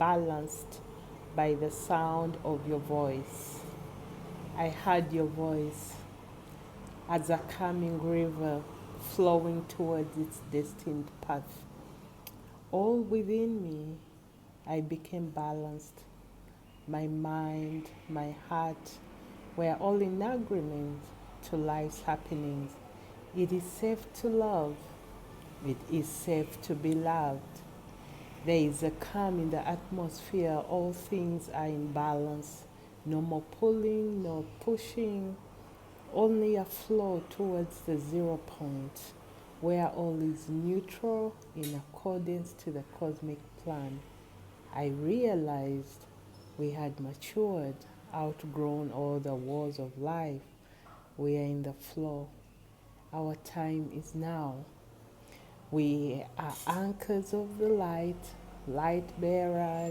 balanced by the sound of your voice. I heard your voice as a calming river flowing towards its destined path. All within me, I became balanced. My mind, my heart were all in agreement to life's happenings. It is safe to love. It is safe to be loved. There is a calm in the atmosphere. All things are in balance. No more pulling, no pushing. Only a flow towards the 0 point where all is neutral in accordance to the cosmic plan. I realized we had matured, outgrown all the wars of life. We are in the flow. Our time is now. We are anchors of the light, light bearers.